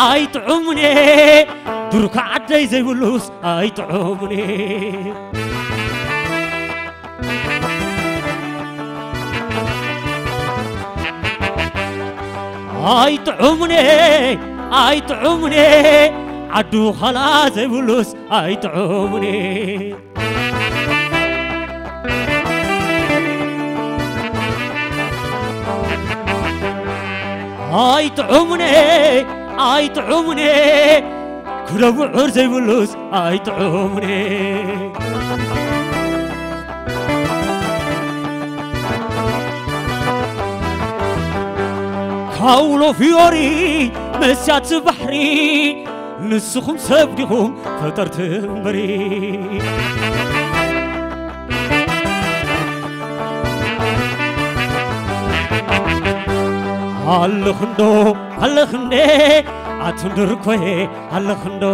አይጥዑምኔ ድሩካ ዓደይ ዘይብሉስ አይጥዑምኔ አይጥዑምኔ ዓዱ ኸላ ዘይብሉስ አይጥዑምኔ አይጥዑምኔ كربعور زي بلوس አይጥዑምኔ كاولو فيوري مسات بحري نسخم سبديهم فطرت بري هالخندو عتندر كوي هالخندو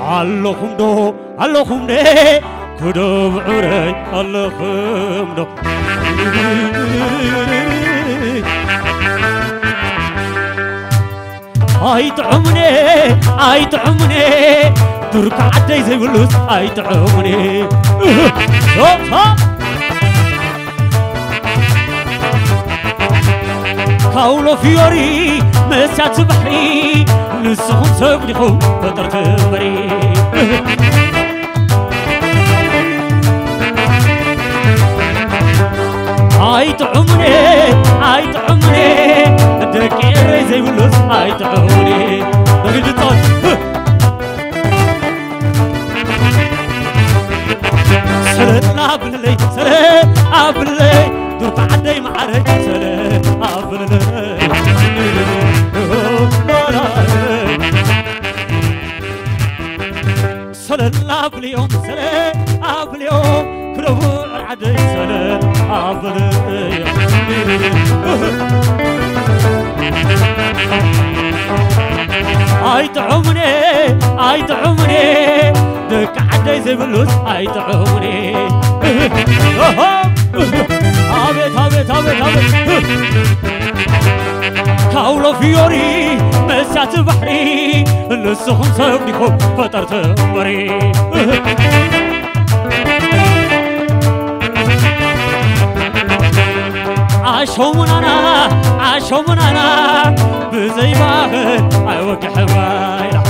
هالخندو كدوب عري هالخندو አይጥዑምኔ ድሩካ ዓደይ ዘይብሉስ አይጥዑምኔ كاولو فيوري مسات بحري نسخم سبديهم فطرت بري አይጥዑምኔ ደቂረ ዘይብሉስ አይጥዑምኔ በግድጦት سلام أبلي دور عدي معرج سلام أبلي سلام أبليهم سلام أبليهم كلهم عدي سلام أبلي አይጥዑምኔ دك عدي زي بلوس አይጥዑምኔ አቤት كاولو فيوري مسات بحري نسخم سبديكم فطرت بري عاشومنانا بزي باهر عيوك حوايلا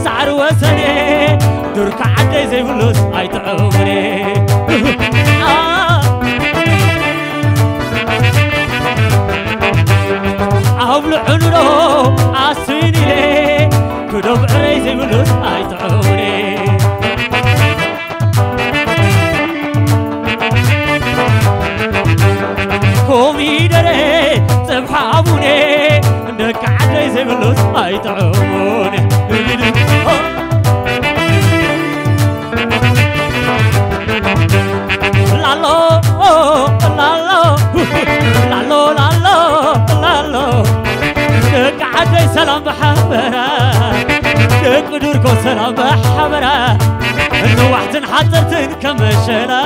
سعر وسني درك عدي زي بلوس አይጥዑምኔ أبلعنو عصيني لي كدوب عري زي بلوس አይጥዑምኔ كوميدري صبح أبوني دك عدي زي بلوس አይጥዑምኔ لالو دك عدي سلام بحبرة دك بدوركو سلام بحبرة نوحتن حطرتن كمشرة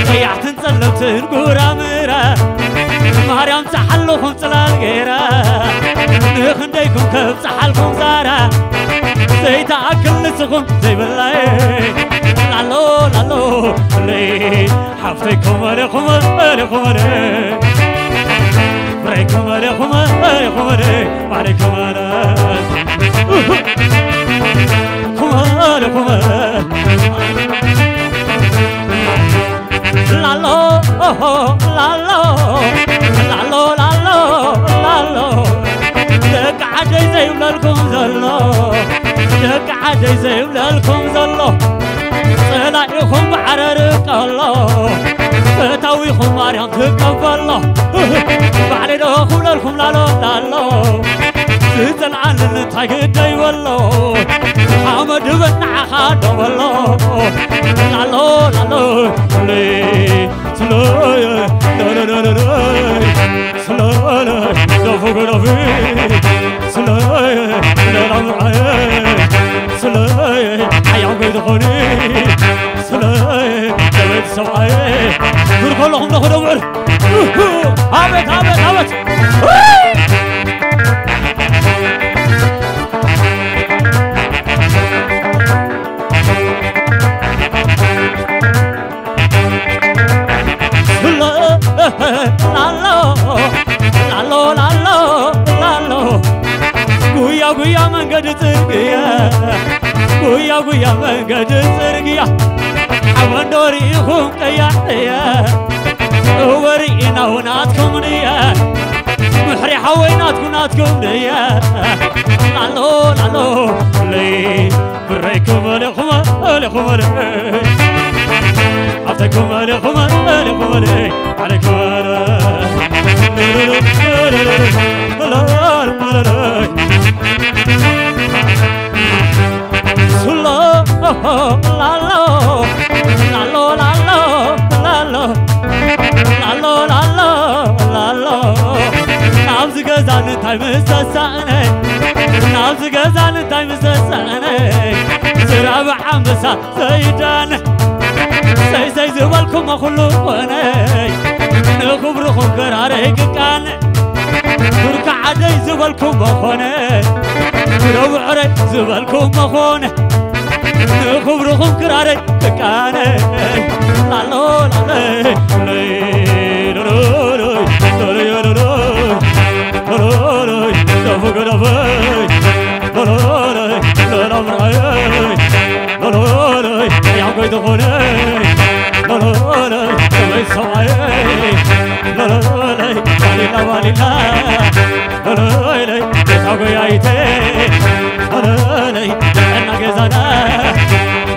ضيعتن صلبتن قرامرة مريم تحلوكم طلال غيرة نخنديكم كيف تحلكم زارة زي تأكل نسخم زي بالله لالو لي حفتيكم عليكم عليكم عليكم لالو دك عدي زي ولالكم زلو صلاحكم بعررق الله فتاويكم مريم تقبل الله بعد دخول لكم لالو زلعن تايدي والله حمد بن عخاد والله لالو لي سلاي سلاي دفق رفي سلاي دخوني سلاي جبت سواي دور كلهم ناخذ عمر هابت هابت هابت لالو لالو لالو قويا قويا من قد ترقيا قويا قويا من قد ترقيا عوان دوري يخون قيا ورينا وناتكم نيا محري حويناتكم ناتكم نيا لالو لالو لي بريكم لكم لكم عفتكم لكم لكم عليكم سي زوالكم مخلوقني نخبركم قرارك كان بركع عدي زوالكم مخوني روعري زوالكم مخوني نخبركم قرارك كان لالو لالي لولوي لولوي لولوي دفق دفق لولوي لولوي لولوي يا قيد غني لولوي سوي سوي لولوي لا والله لولوي تاغي ايتي لولوي انا جزانا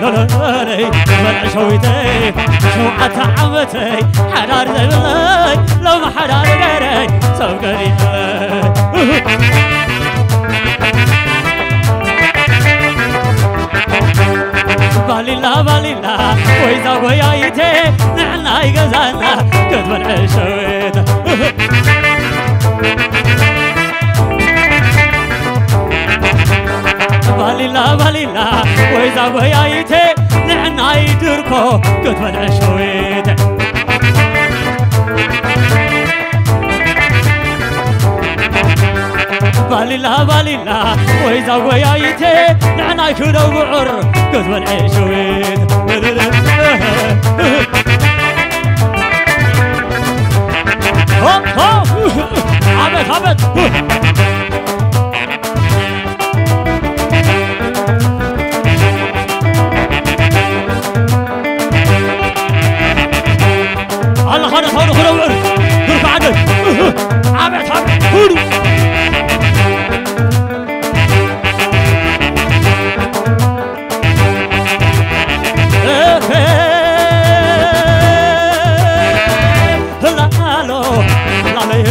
لولوي من شويتي شوعة عمتي حرار زبلي لو ما حرار غيري سوقني بالله بالله وإذا ويايتي نحنا يجزانا قد بالعشويت بالله بالله وإذا ويايتي نحنا يدركو قد بالعشويت بالله بالله وإذا ويايتي نحنا كذا وعر قد بالعشويت هوب هوب عبد عبد الله خلنا صاروا خلوا وعر درك عدد عبد عبد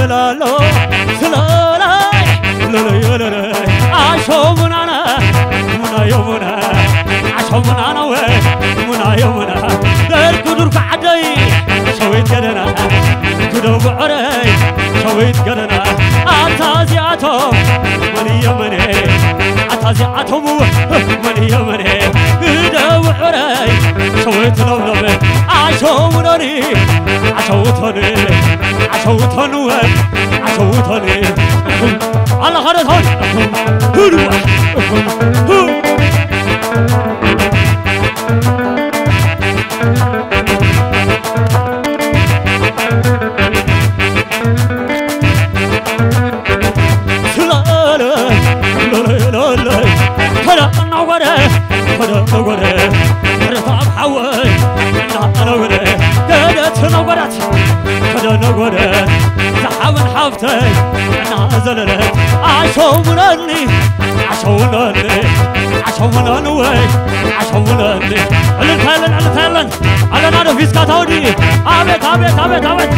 لالو سلالاي لالو عشومنا منا يومنا عشومنا ومنا يومنا القدر بعدي شويت قدنا كدو بعري شويت قدنا عتازياتو من يمني عتازياتو من يمني كدو بعري شويت لولو عشومناني عشوتني عشوتني عشوتني على خرطان زللت عشومناني عشومناني عشومناني وي عشومناني على على نادو فيسكا تودي عبت عبت عبت عبت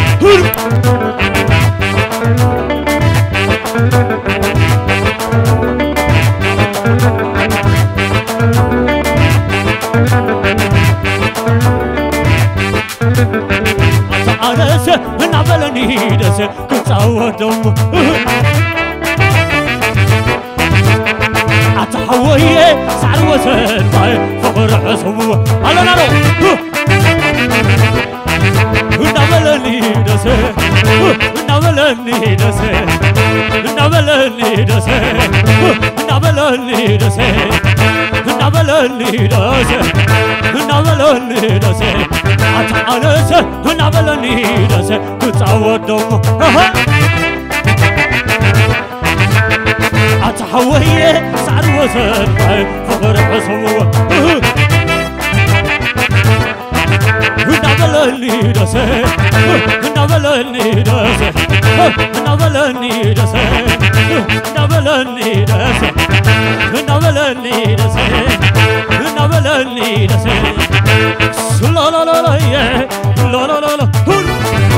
تعالس نعبلني دس كنت أودم أتحوي سعر وسن باي فقر حسبوه هلا نارو نبلني دسه نبلني دسه نبلني دسه نبلني دسه نبلني دسه نبلني دسه أتعالسه نبلني دسه تتعود دم أتحوي سعر وسن باي فقر حسبوه نبلني دسه نبلني دسه نبلني دسه نبلني دسه نبلني دسه نبلني دسه لا لا لا لا يا لا لا لا لا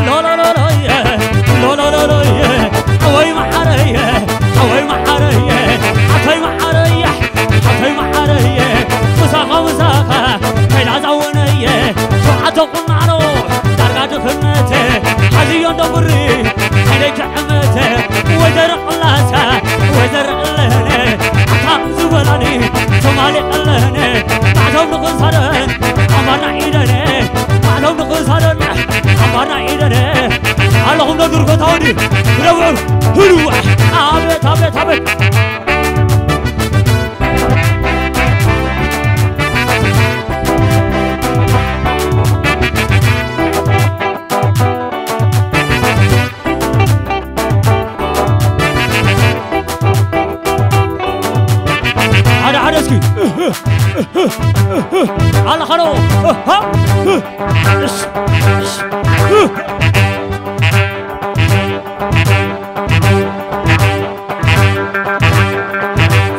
لا لا لا لا يا لا لا لا لا يا حوي محريه حوي محريه حتى محريه حتى محريه مساقه مساقه كيلا زونيه تقول نعروح درجات خدمته حزيون دبري عليك حمته وزر قلاته وزر قلهنه عطاق زبلاني سمالي قلهنه بعدهم نقصرن عمرنا عيدنه بعدهم نقصرن عمرنا عيدنه اللهم ندور قطاني روح هروح عبت عبت عبت على خلو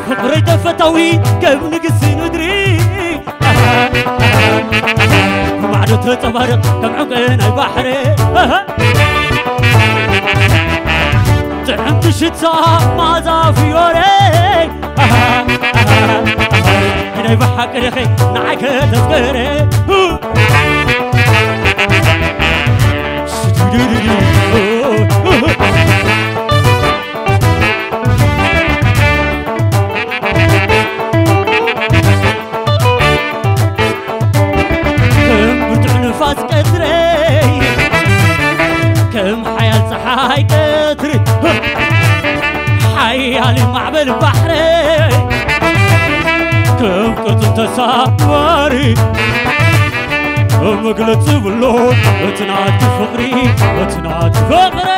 فقري دفتوي كم نقص ندري وبعد تتبرق كم عقين البحر طعمت الشتا ما زافي يوري هنا يبحق رخي نعيك تذكري كم برتع نفاس كتري كم حياة صحاي كتري حيالي معبل بحري كم كنت تسافري مقلت بلون اتنعت فقري اتنعت فقري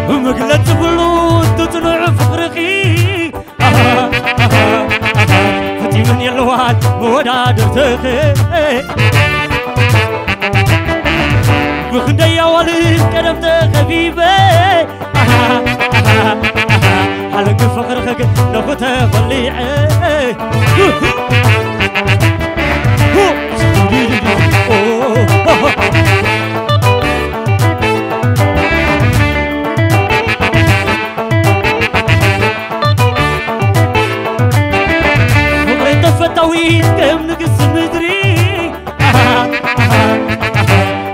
مقلت بلون تتنع فقري فتي من يلوان موداد ارتخي بخدي والد كرمت خبيبي حلق فقرك نبته ضليعي فقري دفتوي كم نقص مدري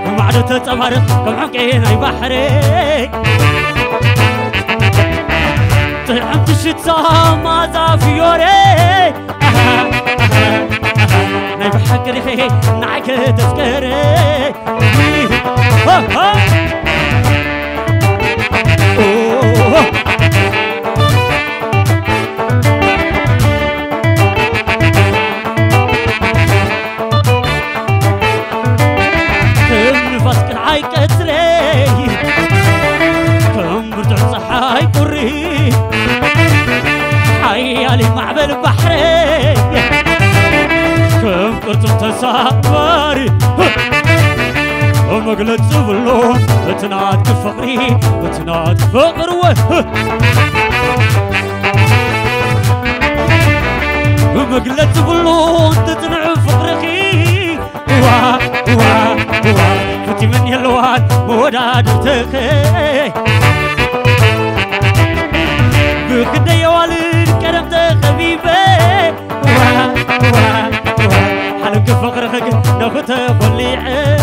ومعدو تتبرق كم عقين اي بحري طعمت الشتا ما زافي يوري ناي بحق ريخي نعيك تذكري كم نفسك العاي كتري كم برتع صحاي قري حيالي معبل بحري كم قرتم تسافري ومقلت زبلون اتنعت فقري اتنعت فقر ومقلت زبلون تتنع فقري فتي من يلوان موداد ارتخي بخدي يا والد كرمت خبيبي حلق فقرك ناخذ ضليعي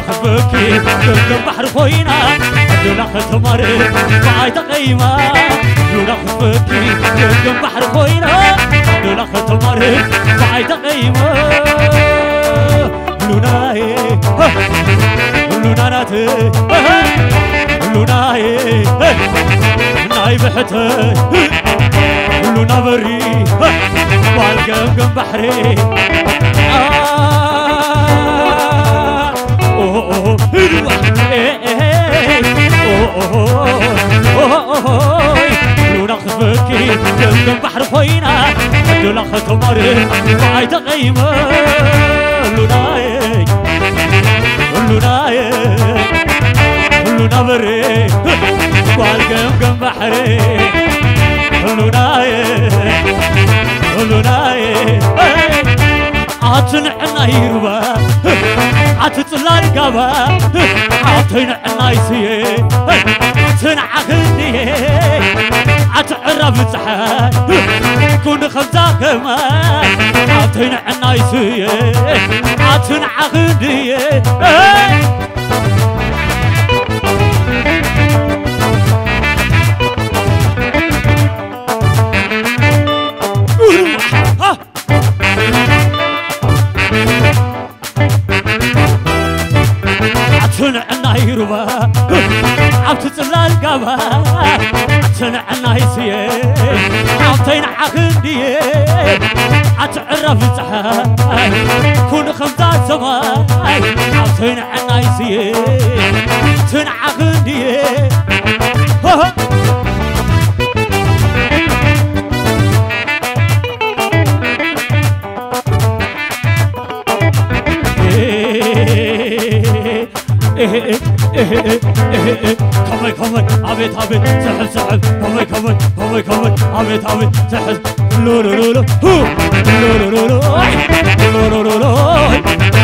خبكي قلب بحر خوينا لولا ختمر باي تقيمة لولا خبكي قلب بحر خوينا لولا ختمر باي تقيمة لوناي لوناناتي لوناي ناي بحتي لونا بري والقم بحري لونا خفكي قلم بحر خوينا لولا ختمر باي تقيمة لوناي لوناي لونا بري والقم بحري لوناي لوناي عطنعنا يربا عطلال قبا عطنعنا يسيه تنعخني عتعرف صحا كون خمسة كمان عطنعنا يسيه عتنعخني عطنعنا يربا عطلال قبا عطنعنا يسيه عطنعخني عتعرف صحا كون خمسة سماي عطنعنا يسيه تنعخني كمان عبيت سحب كمان عبيت سحب لولو لولو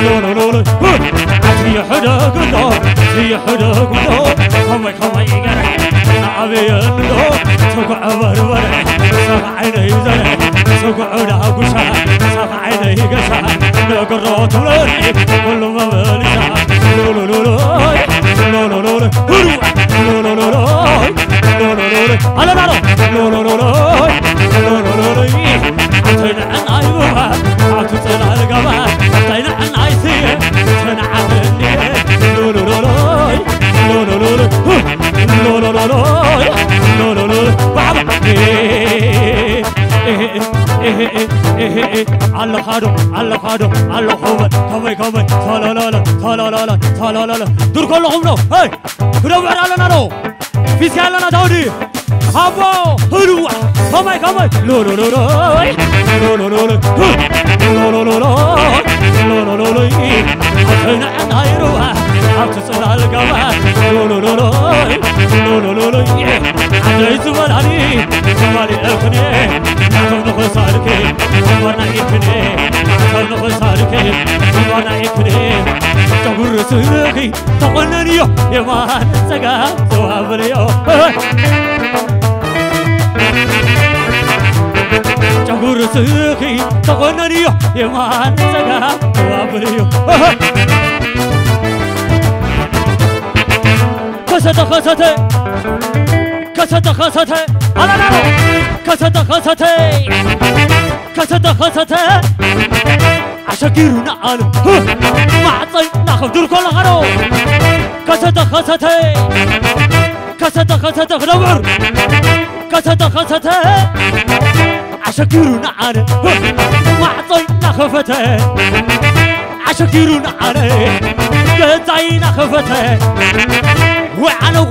لولو لولو عطي حدا قلو كمان يقرح عبي ينلو سوق عبر ورح سوق عيني زرح سوق عودا قشا سوق عيني قشا نقرات ولوني كل ما بلشا لولو لولو لولو لولو لولو لولو على نارو لولو لولو عطينا عن عيوبها عطينا القبا عطينا عن عيسيه عطينا عن النيه لولو لولو لولو لولو بابا على خادو على خوبة كوي تالا دور كلهم لو هاي روح على نارو في سكالنا داودي هابو هلو كوي لولو عطينا عن هيروها عطينا القبا لولو عجيز مالاني مالي اكني عطينا خساركي وانا اكني عطينا خساركي وانا اكني تقول سيركي تقننيو يمان سقا سوابريو تقول سيركي تقننيو يمان سقا سوابريو كسته على نارو كسته عشاكيرنا عالم ما عطي ناخذ دور كل غرو كسته غنور كسته عشاكيرنا عالم ما عطي ناخذته عشاكيرنا عالم قطعينا خفته وعنا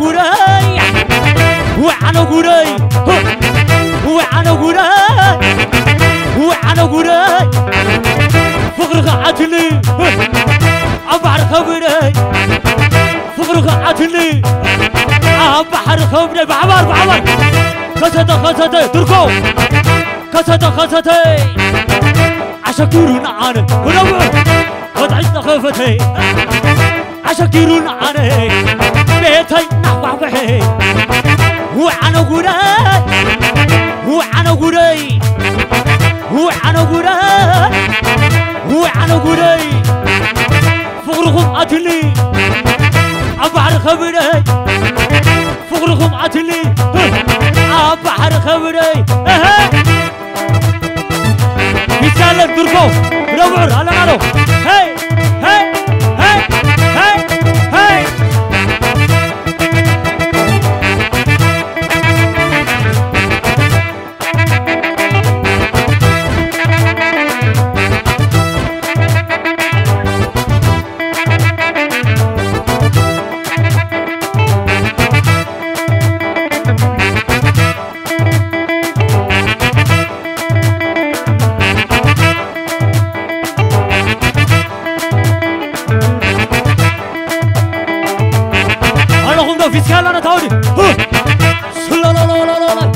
قراي فقر قعتني أبحر خبري فقر قعتني أبحر خبري بعبر خسته تركو خسته عشاكيرنا عالم ونور قطعينا خفتي عشاكيرنا عالم بيتي نحوحي وعنا قراي فقرهم قاتلني خبري فقركم عتلي بحر خبري مثال الدركو ربع على مالو هاي هاي هاي هاي هاي أنا تاودي لا لا لا لا لا